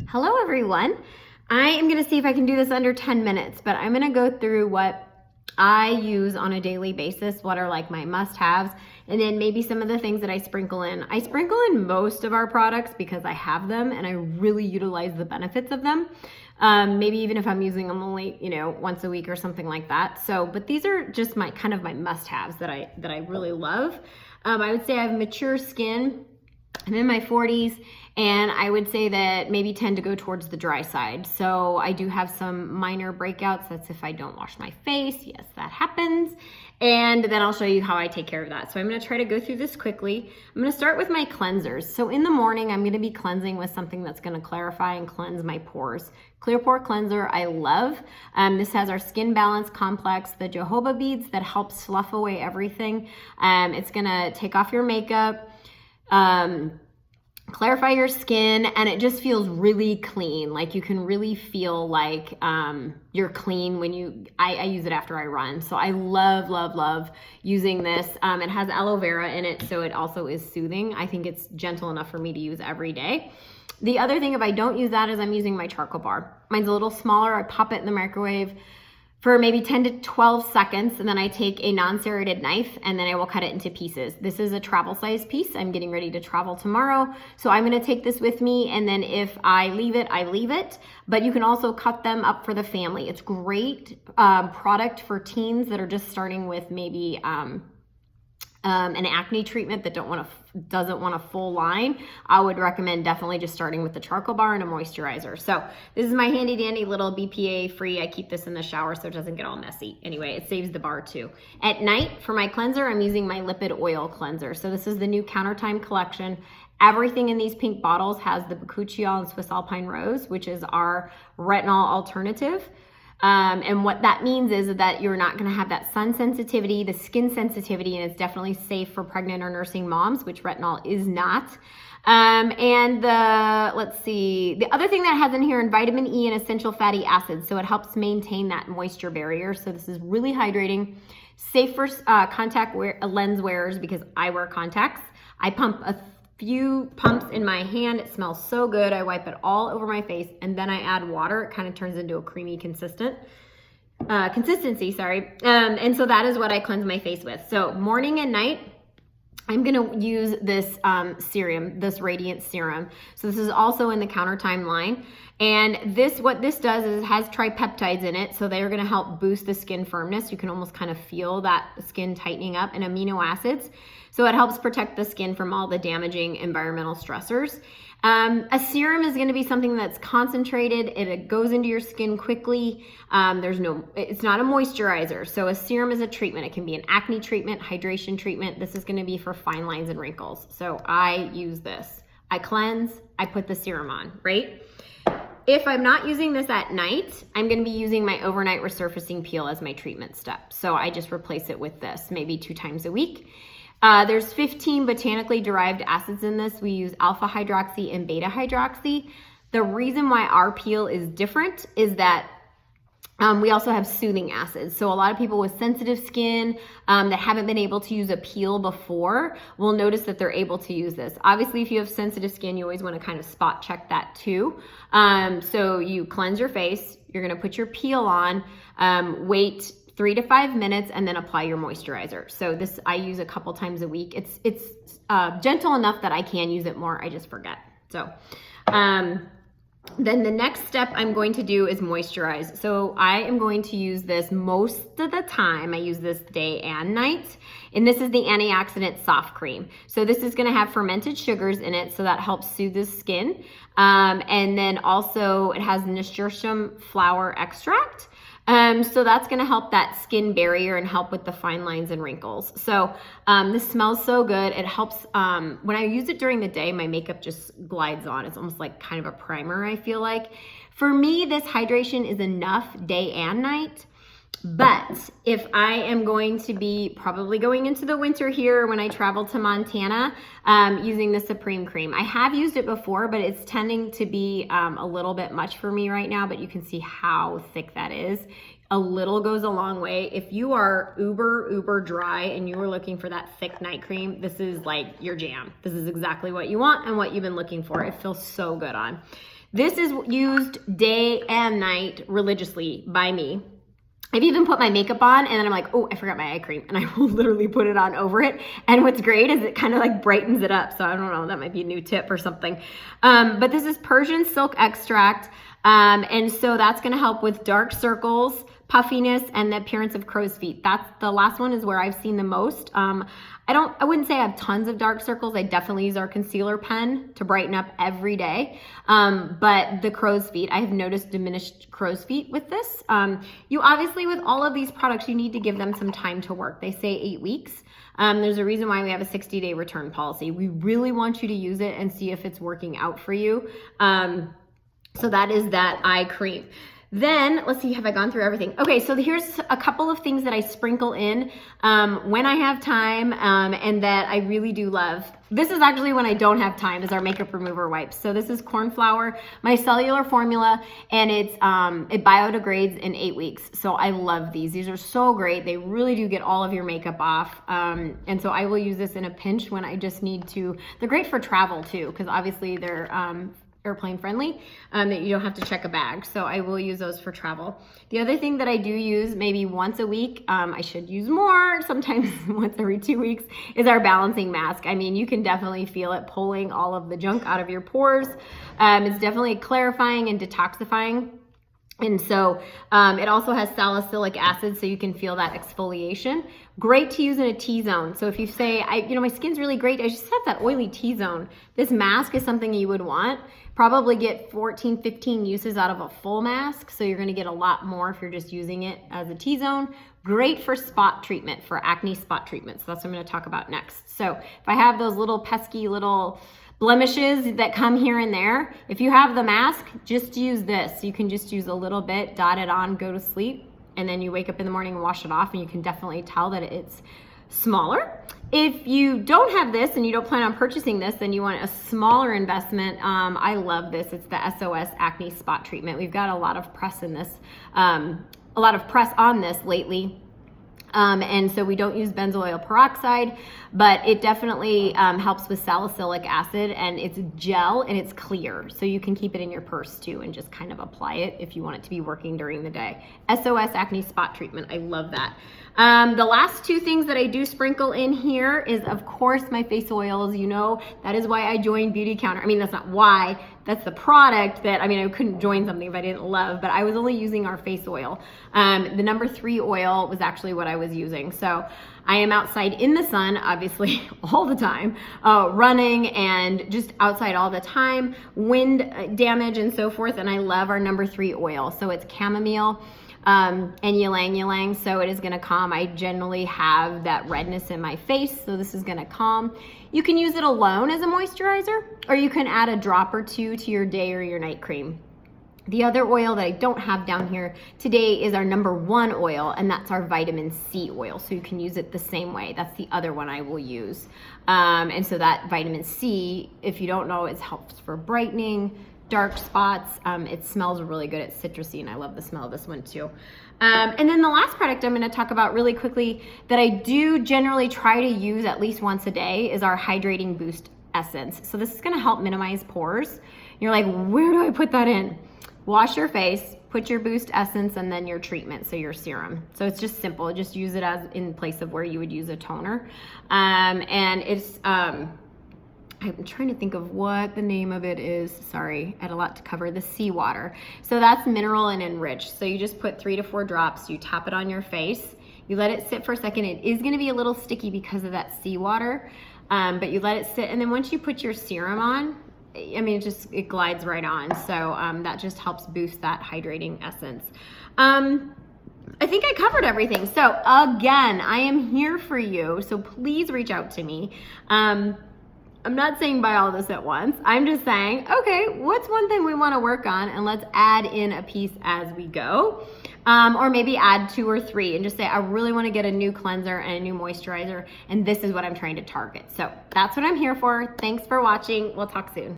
Hello everyone. I am going to see if I can do this under 10 minutes, but I'm going to go through what I use on a daily basis, what are like my must-haves, and then maybe some of the things that I sprinkle in. I sprinkle in most of our products because I have them and I really utilize the benefits of them. Maybe even if I'm using them only, once a week or something like that. But these are just my kind of my must-haves that I really love. I would say I have mature skin. I'm in my 40s, and I would say that maybe tend to go towards the dry side. So I do have some minor breakouts. That's if I don't wash my face. Yes, that happens. And then I'll show you how I take care of that. So I'm going to try to go through this quickly. I'm going to start with my cleansers. So in the morning, I'm going to be cleansing with something that's going to clarify and cleanse my pores. Clear Pore Cleanser, I love. This has our Skin Balance Complex, the jojoba beads that help slough away everything. It's going to take off your makeup, clarify your skin, and it just feels really clean. Like you can really feel like you're clean when I use it after I run. So I love using this. It has aloe vera in it, so it also is soothing. I think it's gentle enough for me to use every day. The other thing, if I don't use that, is I'm using my charcoal bar. Mine's a little smaller. I pop it in the microwave for maybe 10 to 12 seconds, and then I take a non-serrated knife and then I will cut it into pieces. This is a travel size piece. I'm getting ready to travel tomorrow, so I'm gonna take this with me, and then if I leave it, I leave it. But you can also cut them up for the family. It's great product for teens that are just starting with maybe an acne treatment that doesn't want a full line. I would recommend definitely just starting with the charcoal bar and a moisturizer. So this is my handy dandy little BPA free. I keep this in the shower so it doesn't get all messy. Anyway, it saves the bar too. At night for my cleanser, I'm using my lipid oil cleanser. So this is the new Countertime collection. Everything in these pink bottles has the bakuchiol and Swiss Alpine Rose, which is our retinol alternative. And what that means is that you're not going to have that sun sensitivity, the skin sensitivity, and it's definitely safe for pregnant or nursing moms, which retinol is not. Let's see, the other thing that has in here is vitamin E and essential fatty acids. So it helps maintain that moisture barrier. So this is really hydrating, safe for lens wearers because I wear contacts. I pump a few pumps in my hand. It smells so good. I wipe it all over my face and then I add water. It kind of turns into a creamy consistency, and so that is what I cleanse my face with. So morning and night, I'm gonna use this serum, this Radiant Serum. So this is also in the Countertime line. And what this does is it has tripeptides in it. So they're gonna help boost the skin firmness. You can almost kind of feel that skin tightening up, and amino acids. So it helps protect the skin from all the damaging environmental stressors. A serum is going to be something that's concentrated. It goes into your skin quickly. It's not a moisturizer. So a serum is a treatment. It can be an acne treatment, hydration treatment. This is going to be for fine lines and wrinkles. So I use this. I cleanse, I put the serum on, right? If I'm not using this at night, I'm going to be using my overnight resurfacing peel as my treatment step. So I just replace it with this maybe 2 times a week. There's 15 botanically derived acids in this. We use alpha hydroxy and beta hydroxy. The reason why our peel is different is that we also have soothing acids. So a lot of people with sensitive skin that haven't been able to use a peel before will notice that they're able to use this. Obviously, if you have sensitive skin, you always want to kind of spot check that too. So you cleanse your face, you're going to put your peel on, wait 3 to 5 minutes, and then apply your moisturizer. So this I use a couple times a week. It's gentle enough that I can use it more. I just forget. So then the next step I'm going to do is moisturize. So I am going to use this most of the time. I use this day and night. And this is the antioxidant soft cream. So this is gonna have fermented sugars in it, so that helps soothe the skin. And then also it has nasturtium flower extract. So that's going to help that skin barrier and help with the fine lines and wrinkles. So this smells so good. It helps, when I use it during the day, my makeup just glides on. It's almost like kind of a primer, I feel like. For me, this hydration is enough day and night. But if I am going to be probably going into the winter here when I travel to Montana, using the Supreme Cream. I have used it before, but it's tending to be a little bit much for me right now, but you can see how thick that is. A little goes a long way. If you are uber dry and you are looking for that thick night cream, this is like your jam. This is exactly what you want and what you've been looking for. It feels so good on. This is used day and night religiously by me. I've even put my makeup on and then I'm like, oh, I forgot my eye cream. And I will literally put it on over it. And what's great is it kind of like brightens it up. So I don't know, that might be a new tip or something. But this is Persian silk extract. And so that's gonna help with dark circles, puffiness, and the appearance of crow's feet. That's the last one is where I've seen the most. I wouldn't say I have tons of dark circles. I definitely use our concealer pen to brighten up every day. But the crow's feet, I have noticed diminished crow's feet with this. You obviously, with all of these products, you need to give them some time to work. They say 8 weeks. There's a reason why we have a 60-day return policy. We really want you to use it and see if it's working out for you. So that is that eye cream. Then, let's see, have I gone through everything? Okay, so here's a couple of things that I sprinkle in when I have time and that I really do love. This is actually when I don't have time, is our makeup remover wipes. So this is corn flour, my cellular formula, and it biodegrades in 8 weeks. So I love these. These are so great. They really do get all of your makeup off. And so I will use this in a pinch when I just need to. They're great for travel too, because obviously they're airplane friendly, that you don't have to check a bag. So I will use those for travel. The other thing that I do use maybe once a week, I should use more, sometimes once every 2 weeks, is our balancing mask. I mean, you can definitely feel it pulling all of the junk out of your pores. It's definitely clarifying and detoxifying. And so it also has salicylic acid, so you can feel that exfoliation. Great to use in a T-zone. So if you say, my skin's really great, I just have that oily T-zone. This mask is something you would want. Probably get 14, 15 uses out of a full mask. So you're gonna get a lot more if you're just using it as a T-zone. Great for spot treatment, for acne spot treatment. So that's what I'm gonna talk about next. So if I have those little pesky little blemishes that come here and there, if you have the mask, just use this. You can just use a little bit, dot it on, go to sleep, and then you wake up in the morning and wash it off, and you can definitely tell that it's smaller. If you don't have this and you don't plan on purchasing this, then you want a smaller investment. I love this. It's the SOS Acne Spot Treatment. We've got a lot of press in this, a lot of press on this lately. And so we don't use benzoyl oil peroxide, but it definitely helps with salicylic acid, and it's gel and it's clear. So you can keep it in your purse too and just kind of apply it if you want it to be working during the day. SOS Acne Spot Treatment, I love that. The last two things that I do sprinkle in here is, of course, my face oils. You know, that is why I joined Beautycounter. I mean, that's not why, that's the product that, I mean, I couldn't join something if I didn't love, but I was only using our face oil. The number 3 oil was actually what I was using. So I am outside in the sun, obviously, all the time, running and just outside all the time, wind damage and so forth. And I love our number 3 oil. So it's chamomile and ylang ylang, so it is gonna calm. I generally have that redness in my face, so this is gonna calm. You can use it alone as a moisturizer, or you can add a drop or two to your day or your night cream. The other oil that I don't have down here today is our number 1 oil, and that's our vitamin C oil. So you can use it the same way. That's the other one I will use. And so that vitamin C, if you don't know, it helps for brightening, dark spots. It smells really good. It's citrusy, and I love the smell of this one too. And then the last product I'm gonna talk about really quickly that I do generally try to use at least once a day is our Hydrating Boost Essence. So this is gonna help minimize pores. You're like, where do I put that in? Wash your face, put your Boost Essence, and then your treatment, so your serum. So it's just simple. Just use it as in place of where you would use a toner. And it's, I'm trying to think of what the name of it is. Sorry, I had a lot to cover. The seawater. So that's mineral and enriched. So you just put 3 to 4 drops. You tap it on your face. You let it sit for a second. It is going to be a little sticky because of that seawater, but you let it sit. And then once you put your serum on, I mean, it glides right on. So that just helps boost that hydrating essence. I think I covered everything. So again, I am here for you. So please reach out to me. I'm not saying buy all this at once. I'm just saying, okay, what's one thing we want to work on, and let's add in a piece as we go. Or maybe add 2 or 3 and just say, I really want to get a new cleanser and a new moisturizer, and this is what I'm trying to target. So that's what I'm here for. Thanks for watching. We'll talk soon.